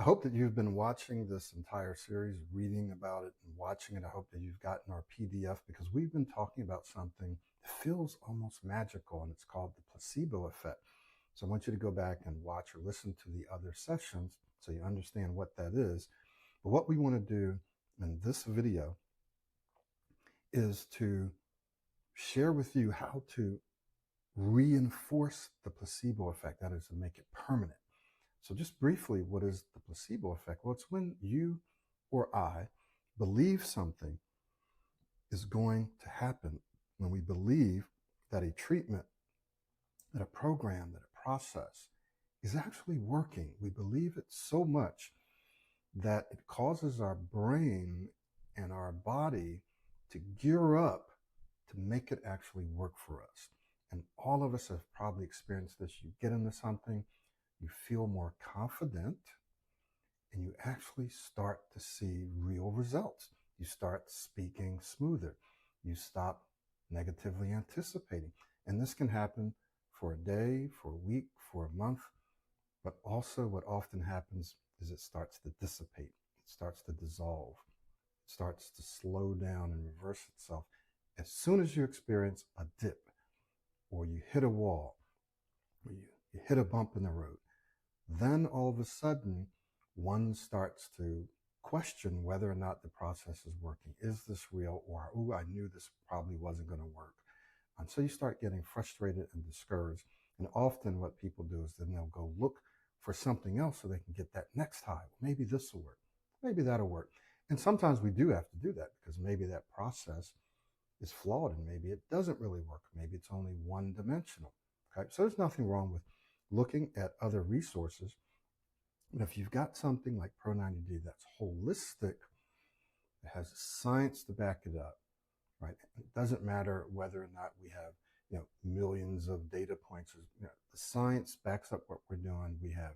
I hope that you've been watching this entire series, reading about it and watching it. I hope that you've gotten our PDF because we've been talking about something that feels almost magical, and it's called the placebo effect. So I want you to go back and watch or listen to the other sessions so you understand what that is. But what we want to do in this video is to share with you how to reinforce the placebo effect, that is, to make it permanent. So just briefly, what is the placebo effect? Well, it's when you or I believe something is going to happen, when we believe that a treatment, that a program, that a process is actually working. We believe it so much that it causes our brain and our body to gear up to make it actually work for us. And all of us have probably experienced this. You get into something, you feel more confident, and you actually start to see real results. You start speaking smoother. You stop negatively anticipating. And this can happen for a day, for a week, for a month. But also what often happens is it starts to dissipate. It starts to dissolve. It starts to slow down and reverse itself. As soon as you experience a dip, or you hit a wall, or you hit a bump in the road, then all of a sudden, one starts to question whether or not the process is working. Is this real? Or, oh, I knew this probably wasn't going to work. And so you start getting frustrated and discouraged. And often what people do is then they'll go look for something else so they can get that next high. Maybe this will work. Maybe that'll work. And sometimes we do have to do that because maybe that process is flawed and maybe it doesn't really work. Maybe it's only one-dimensional. Okay? So there's nothing wrong with looking at other resources. But if you've got something like Pro90D that's holistic, it has science to back it up, right? It doesn't matter whether or not we have, millions of data points. The science backs up what we're doing. We have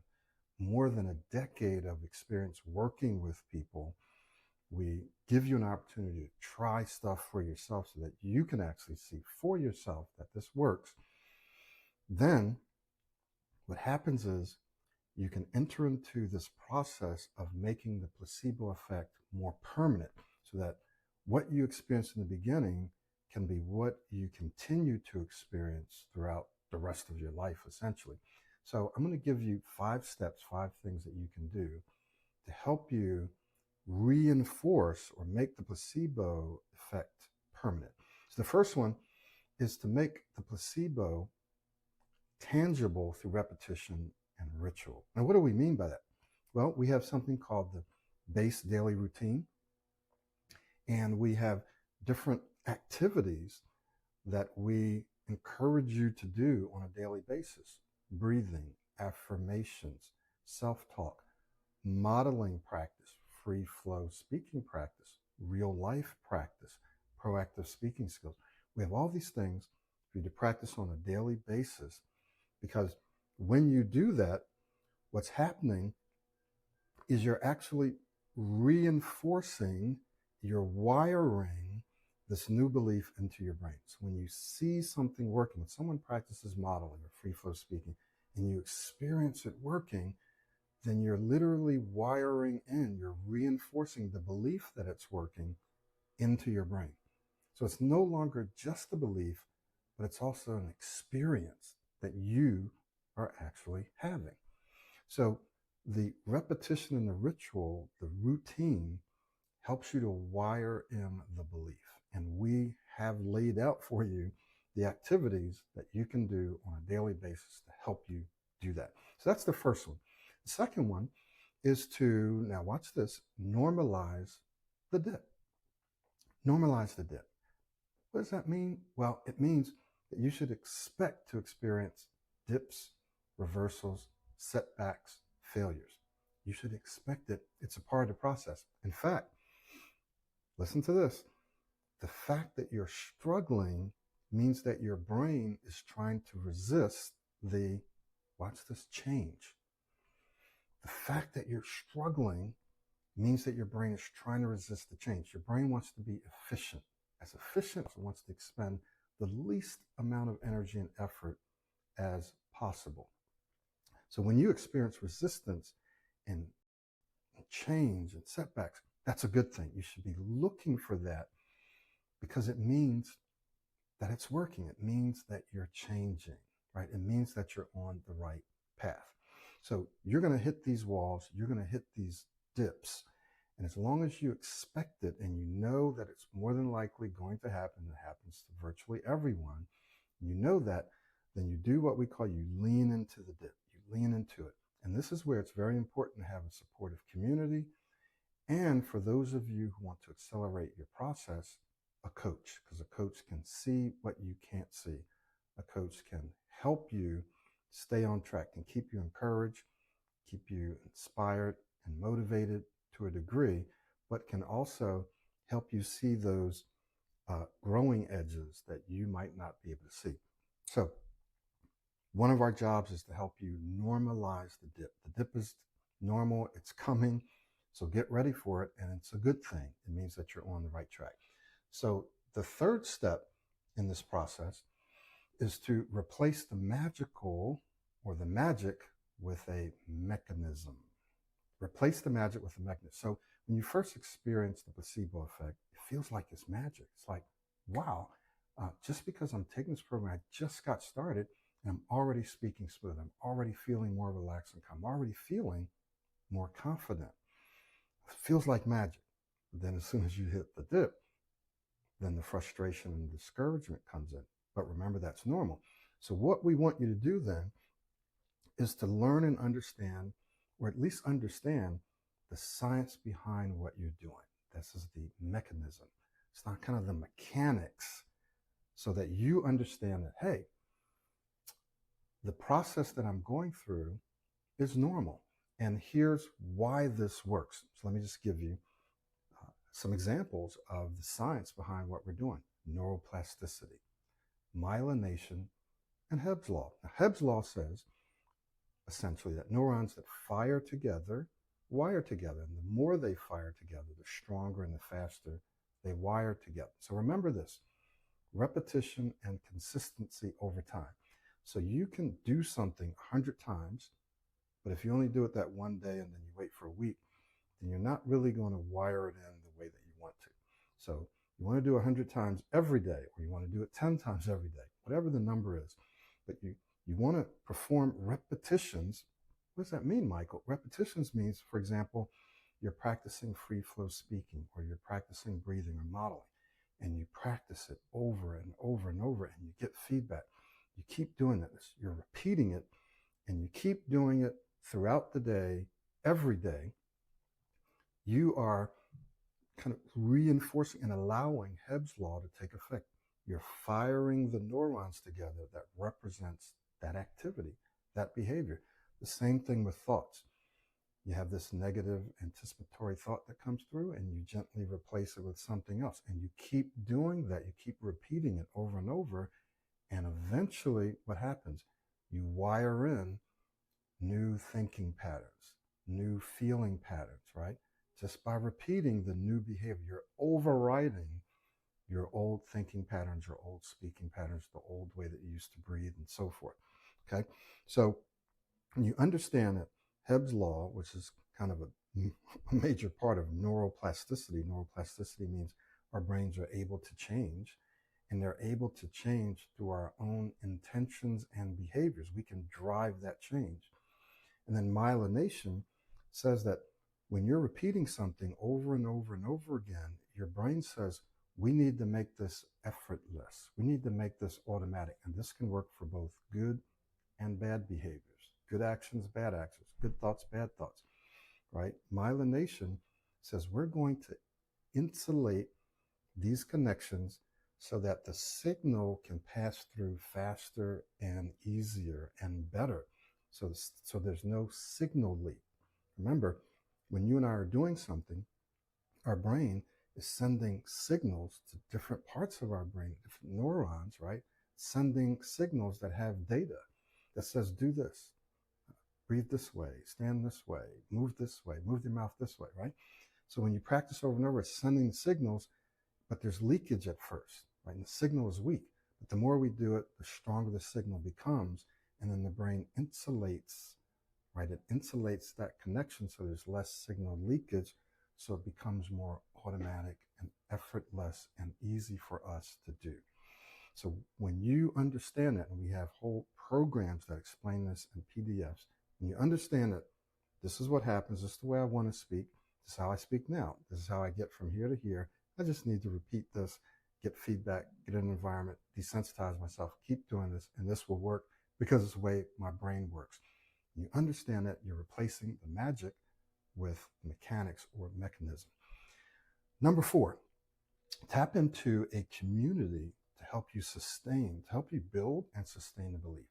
more than a decade of experience working with people. We give you an opportunity to try stuff for yourself so that you can actually see for yourself that this works. Then what happens is you can enter into this process of making the placebo effect more permanent so that what you experience in the beginning can be what you continue to experience throughout the rest of your life, essentially. So I'm going to give you 5 steps, 5 things that you can do to help you reinforce or make the placebo effect permanent. So the first one is to make the placebo tangible through repetition and ritual. Now, what do we mean by that? Well, we have something called the base daily routine, and we have different activities that we encourage you to do on a daily basis. Breathing, affirmations, self-talk, modeling practice, free flow speaking practice, real life practice, proactive speaking skills. We have all these things for you to practice on a daily basis, because when you do that, what's happening is you're actually reinforcing, you're wiring this new belief into your brain. So when you see something working, when someone practices modeling or free flow speaking, and you experience it working, then you're literally wiring in, you're reinforcing the belief that it's working into your brain. So it's no longer just a belief, but it's also an experience that you are actually having. So the repetition and the ritual, the routine, helps you to wire in the belief. And we have laid out for you the activities that you can do on a daily basis to help you do that. So that's the first one. The second one is to, now watch this, normalize the dip. Normalize the dip. What does that mean? Well, it means that you should expect to experience dips, reversals, setbacks, failures. You should expect it. It's a part of the process. In fact, listen to this. The fact that you're struggling means that your brain is trying to resist the, watch this, change. The fact that you're struggling means that your brain is trying to resist the change. Your brain wants to be efficient. As efficient as it wants to expend the least amount of energy and effort as possible. So when you experience resistance and change and setbacks, that's a good thing. You should be looking for that because it means that it's working. It means that you're changing, right? It means that you're on the right path. So you're going to hit these walls, you're going to hit these dips. And as long as you expect it and you know that it's more than likely going to happen, it happens to virtually everyone, you know that, then you do what we call you lean into the dip. You lean into it. And this is where it's very important to have a supportive community. And for those of you who want to accelerate your process, a coach, because a coach can see what you can't see. A coach can help you stay on track and keep you encouraged, keep you inspired and motivated to a degree, but can also help you see those growing edges that you might not be able to see. So one of our jobs is to help you normalize the dip. The dip is normal, it's coming, so get ready for it, and it's a good thing. It means that you're on the right track. So the third step in this process is to replace the magical or the magic with a mechanism. Replace the magic with a mechanism. So when you first experience the placebo effect, it feels like it's magic. It's like, wow, just because I'm taking this program, I just got started and I'm already speaking smooth. I'm already feeling more relaxed and calm. I'm already feeling more confident. It feels like magic. But then as soon as you hit the dip, then the frustration and discouragement comes in. But remember, that's normal. So what we want you to do then is to learn and understand, or at least understand, the science behind what you're doing. This is the mechanism. It's not kind of the mechanics, so that you understand that, hey, the process that I'm going through is normal. And here's why this works. So let me just give you some examples of the science behind what we're doing. Neuroplasticity, myelination, and Hebb's law. Now, Hebb's law says essentially that neurons that fire together wire together. And the more they fire together, the stronger and the faster they wire together. So remember this: repetition and consistency over time. So you can do something 100 times, but if you only do it that one day and then you wait for a week, then you're not really going to wire it in the way that you want to. So you want to do 100 times every day, or you want to do it 10 times every day, whatever the number is. But you want to perform repetitions. What does that mean, Michael? Repetitions means, for example, you're practicing free flow speaking, or you're practicing breathing or modeling, and you practice it over and over and over, and you get feedback. You keep doing this. You're repeating it, and you keep doing it throughout the day, every day. You are kind of reinforcing and allowing Hebb's law to take effect. You're firing the neurons together that represents that activity, that behavior. The same thing with thoughts. You have this negative anticipatory thought that comes through, and you gently replace it with something else. And you keep doing that. You keep repeating it over and over. And eventually what happens? You wire in new thinking patterns, new feeling patterns, right? Just by repeating the new behavior, you're overriding your old thinking patterns, your old speaking patterns, the old way that you used to breathe, and so forth. Okay? So when you understand that Hebb's law, which is kind of a major part of neuroplasticity means our brains are able to change, and they're able to change through our own intentions and behaviors. We can drive that change. And then myelination says that when you're repeating something over and over and over again, your brain says, we need to make this effortless. We need to make this automatic. And this can work for both good and bad behaviors. Good actions, bad actions. Good thoughts, bad thoughts, right? Myelination says we're going to insulate these connections so that the signal can pass through faster and easier and better. So there's no signal leak. Remember, when you and I are doing something, our brain is sending signals to different parts of our brain, different neurons, right? Sending signals that have data that says, do this, breathe this way, stand this way, move your mouth this way, right? So when you practice over and over, it's sending signals, but there's leakage at first, right? And the signal is weak. But the more we do it, the stronger the signal becomes, and then the brain insulates right? It insulates that connection so there's less signal leakage, so it becomes more automatic and effortless and easy for us to do. So when you understand that, and we have whole programs that explain this in PDFs, and you understand that this is what happens, this is the way I want to speak, this is how I speak now, this is how I get from here to here, I just need to repeat this, get feedback, get an environment, desensitize myself, keep doing this, and this will work because it's the way my brain works. You understand that you're replacing the magic with mechanics or mechanism. Number 4, tap into a community to help you sustain, to help you build and sustain the belief.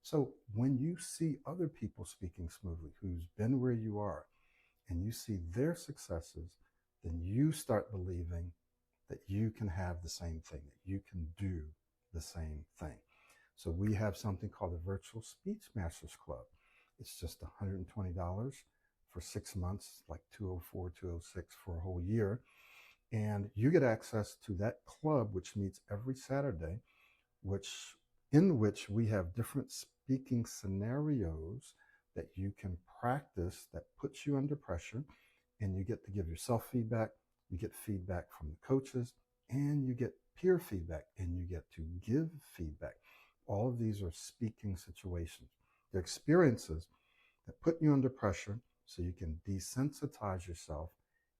So when you see other people speaking smoothly, who's been where you are, and you see their successes, then you start believing that you can have the same thing, that you can do the same thing. So we have something called the Virtual Speech Masters Club. It's just $120 for 6 months, like $204, $206 for a whole year. And you get access to that club, which meets every Saturday, in which we have different speaking scenarios that you can practice that puts you under pressure, and you get to give yourself feedback, you get feedback from the coaches, and you get peer feedback, and you get to give feedback. All of these are speaking situations. They're experiences that put you under pressure so you can desensitize yourself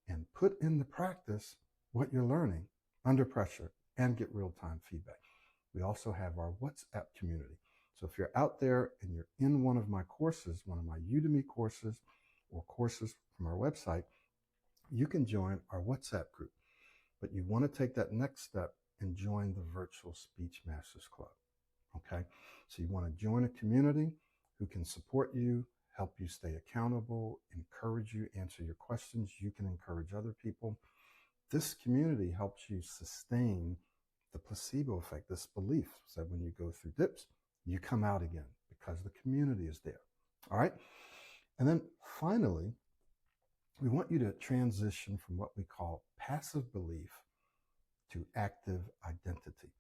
and put into practice what you're learning under pressure and get real-time feedback. We also have our WhatsApp community. So if you're out there and you're in one of my courses, one of my Udemy courses or courses from our website, you can join our WhatsApp group. But you want to take that next step and join the Virtual Speech Masters Club. Okay? So you want to join a community who can support you, help you stay accountable, encourage you, answer your questions. You can encourage other people. This community helps you sustain the placebo effect, this belief that when you go through dips, you come out again because the community is there. All right? And then finally, we want you to transition from what we call passive belief to active identity.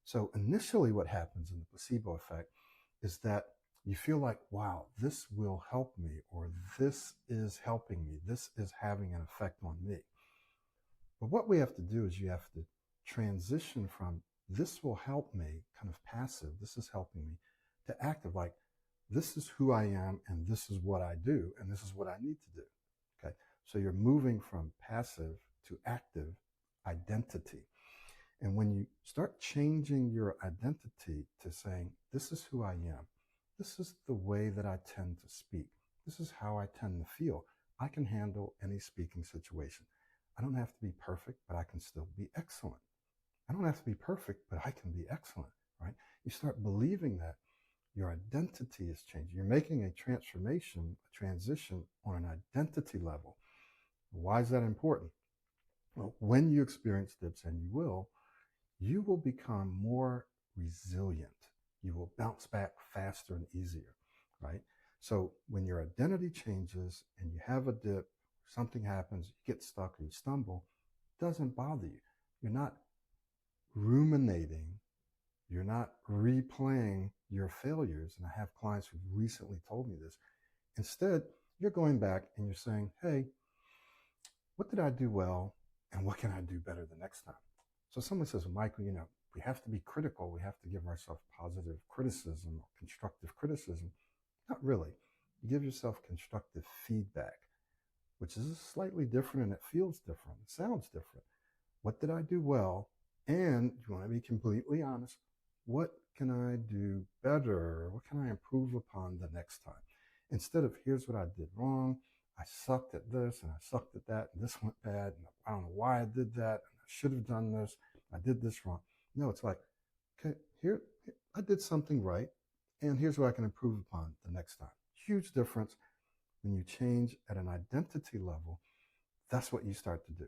So initially what happens in the placebo effect is that you feel like, wow, this will help me, or this is helping me, this is having an effect on me. But what we have to do is you have to transition from this will help me, kind of passive, this is helping me, to active, like this is who I am and this is what I do and this is what I need to do. Okay, so you're moving from passive to active identity. And when you start changing your identity to saying, this is who I am, this is the way that I tend to speak, this is how I tend to feel, I can handle any speaking situation. I don't have to be perfect, but I can still be excellent. I don't have to be perfect, but I can be excellent, right? You start believing that your identity is changing. You're making a transformation, a transition on an identity level. Why is that important? Well, when you experience dips, and you will become more resilient. You will bounce back faster and easier, right? So when your identity changes and you have a dip, something happens, you get stuck or you stumble, it doesn't bother you. You're not ruminating, you're not replaying your failures. And I have clients who recently told me this. Instead, you're going back and you're saying, hey, what did I do well? And what can I do better the next time? So someone says, well, Michael, we have to be critical. We have to give ourselves positive criticism or constructive criticism. Not really. You give yourself constructive feedback, which is slightly different and it feels different. It sounds different. What did I do well? And you want to be completely honest. What can I do better? What can I improve upon the next time? Instead of, here's what I did wrong. I sucked at this and I sucked at that and this went bad. And I don't know why I did that. And I should have done this. I did this wrong. No, it's like, okay, here I did something right. And here's what I can improve upon the next time. Huge difference. When you change at an identity level, that's what you start to do.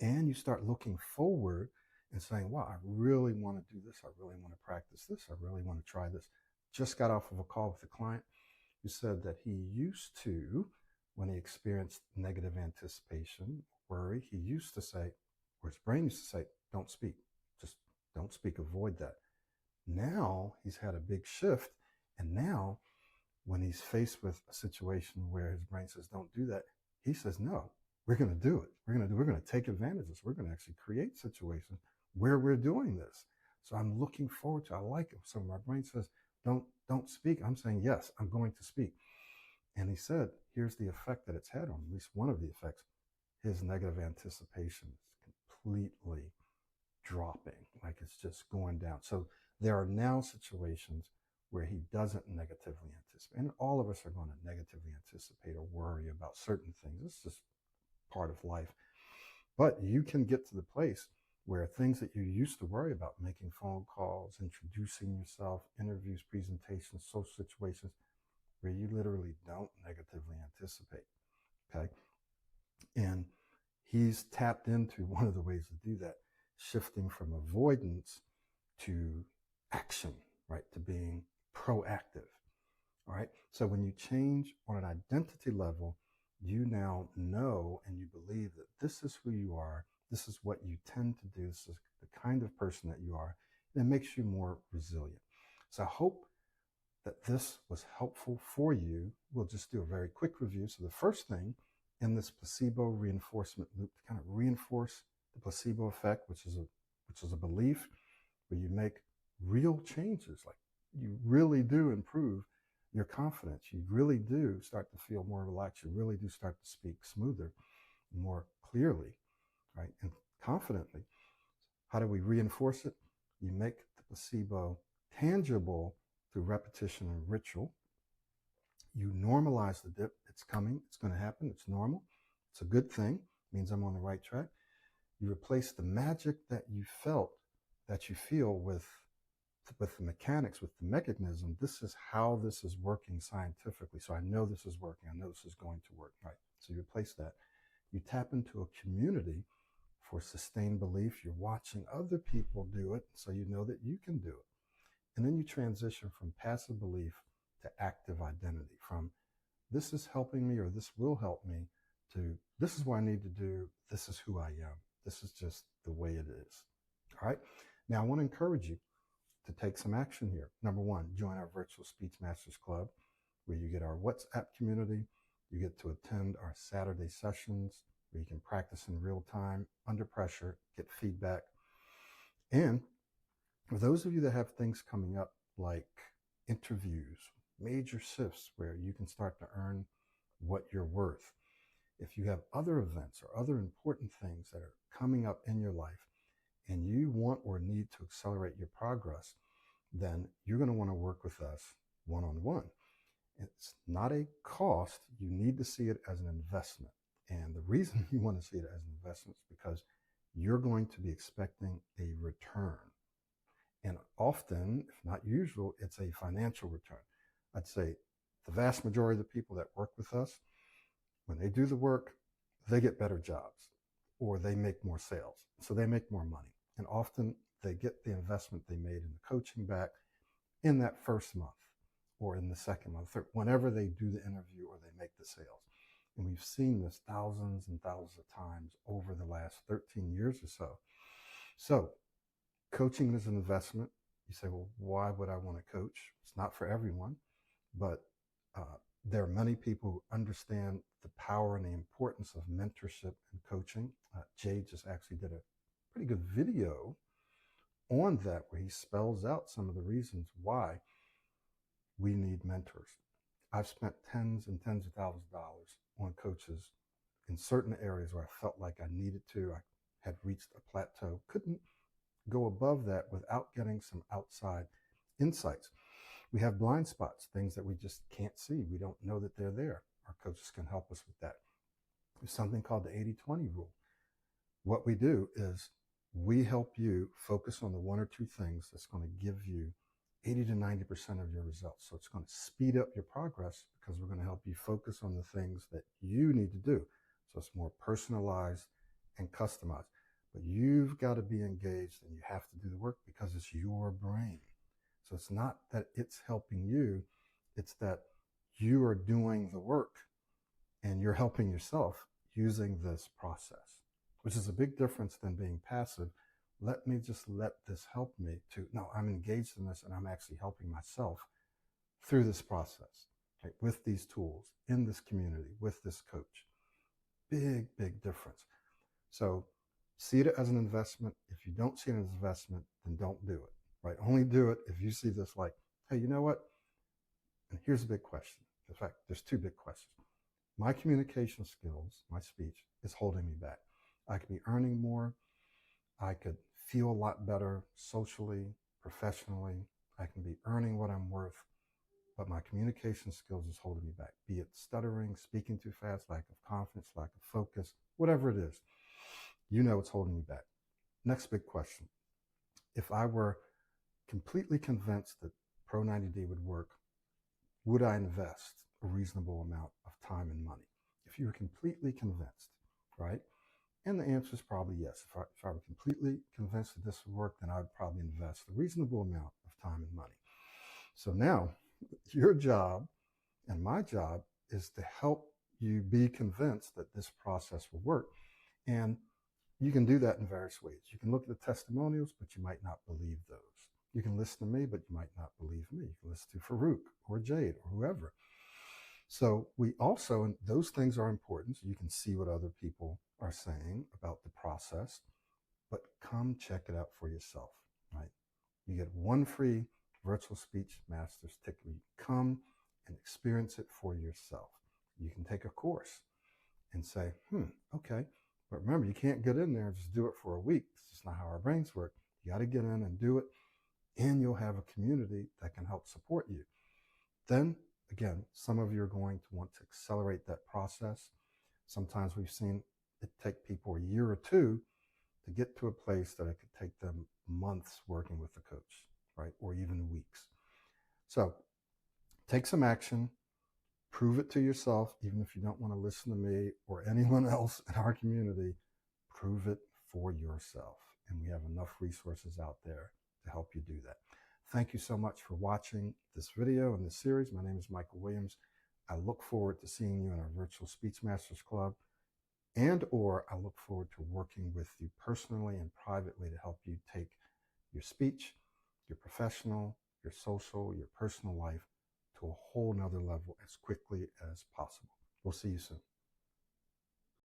And you start looking forward and saying, wow, I really want to do this. I really want to practice this. I really want to try this. Just got off of a call with a client who said that he used to, when he experienced negative anticipation, worry, he used to say, or his brain used to say, don't speak. Just don't speak. Avoid that. Now he's had a big shift. And now when he's faced with a situation where his brain says, don't do that, he says, no, we're going to do it. We're going to take advantage of this. We're going to actually create situations where we're doing this. So I'm looking forward to it. I like it. So my brain says, don't speak. I'm saying, yes, I'm going to speak. And he said, here's the effect that it's had on, at least one of the effects. His negative anticipation is completely dropping, like it's just going down. So there are now situations where he doesn't negatively anticipate. And all of us are going to negatively anticipate or worry about certain things. It's just part of life. But you can get to the place where things that you used to worry about, making phone calls, introducing yourself, interviews, presentations, social situations, where you literally don't negatively anticipate. Okay. And he's tapped into one of the ways to do that, shifting from avoidance to action, right? To being proactive. All right. So when you change on an identity level, you now know and you believe that this is who you are. This is what you tend to do. This is the kind of person that you are. And it makes you more resilient. So I hope that this was helpful for you. We'll just do a very quick review. So the first thing in this placebo reinforcement loop, to kind of reinforce the placebo effect, which is a belief where you make real changes, like you really do improve your confidence. You really do start to feel more relaxed. You really do start to speak smoother, more clearly, right? And confidently. How do we reinforce it? You make the placebo tangible through repetition and ritual. You normalize the dip. It's coming. It's going to happen. It's normal. It's a good thing. It means I'm on the right track. You replace the magic that you felt, that you feel with the mechanics, with the mechanism. This is how this is working scientifically. So I know this is working. I know this is going to work. Right. So you replace that. You tap into a community for sustained belief. You're watching other people do it, so you know that you can do it. And then you transition from passive belief to active identity, from this is helping me or this will help me to this is what I need to do. This is who I am. This is just the way it is. All right. Now I want to encourage you to take some action here. Number one, join our virtual Speech Masters Club, where you get our WhatsApp community. You get to attend our Saturday sessions where you can practice in real time, under pressure, get feedback. And for those of you that have things coming up like interviews, major shifts where you can start to earn what you're worth, if you have other events or other important things that are coming up in your life and you want or need to accelerate your progress, then you're going to want to work with us one-on-one. It's not a cost. You need to see it as an investment. And the reason you want to see it as an investment is because you're going to be expecting a return. And often, if not usual, it's a financial return. I'd say the vast majority of the people that work with us, when they do the work, they get better jobs or they make more sales. So they make more money. And often they get the investment they made in the coaching back in that first month or in the second month, or whenever they do the interview or they make the sales. And we've seen this thousands and thousands of times over the last 13 years or so. So coaching is an investment. You say, well, why would I want to coach? It's not for everyone, but there are many people who understand the power and the importance of mentorship and coaching. Jay just actually did a pretty good video on that where he spells out some of the reasons why we need mentors. I've spent tens and tens of thousands of dollars on coaches in certain areas where I felt like I needed to. I had reached a plateau, couldn't go above that without getting some outside insights. We have blind spots, things that we just can't see. We don't know that they're there. Our coaches can help us with that. There's something called the 80-20 rule. What we do is we help you focus on the one or two things that's going to give you 80 to 90% of your results. So it's going to speed up your progress because we're going to help you focus on the things that you need to do. So it's more personalized and customized. But you've got to be engaged and you have to do the work because it's your brain. So it's not that it's helping you, it's that you are doing the work and you're helping yourself using this process, which is a big difference than being passive. Let this help me to, no, I'm engaged in this and I'm actually helping myself through this process. right, with these tools, in this community, with this coach. Big, big difference. So see it as an investment. If you don't see it as an investment, then don't do it, right? Only do it if you see this like, hey, you know what? And here's a big question. In fact, there's two big questions. My communication skills, my speech, is holding me back. I could be earning more. I could feel a lot better socially, professionally. I can be earning what I'm worth, but my communication skills is holding me back. Be it stuttering, speaking too fast, lack of confidence, lack of focus, whatever it is, you know it's holding me back. Next big question. If I were completely convinced that Pro 90D would work, would I invest a reasonable amount of time and money? If you were completely convinced, right? And the answer is probably yes. If I were completely convinced that this would work, then I would probably invest a reasonable amount of time and money. So now your job and my job is to help you be convinced that this process will work. And you can do that in various ways. You can look at the testimonials, but you might not believe those. You can listen to me, but you might not believe me. You can listen to Farouk or Jade or whoever. So we also, and those things are important. So you can see what other people are saying about the process, but come check it out for yourself, right? You get one free virtual speech master's ticket. You come and experience it for yourself. You can take a course and say, okay. But remember, you can't get in there and just do it for a week. It's just not how our brains work. You got to get in and do it, and you'll have a community that can help support you. Then, again, some of you are going to want to accelerate that process. Sometimes we've seen it take people a year or two to get to a place that it could take them months working with the coach, right? Or even weeks. So take some action, prove it to yourself, even if you don't want to listen to me or anyone else in our community, prove it for yourself. And we have enough resources out there to help you do that. Thank you so much for watching this video and this series. My name is Michael Williams. I look forward to seeing you in our virtual Speech Masters Club, or I look forward to working with you personally and privately to help you take your speech, your professional, your social, your personal life to a whole nother level as quickly as possible. We'll see you soon.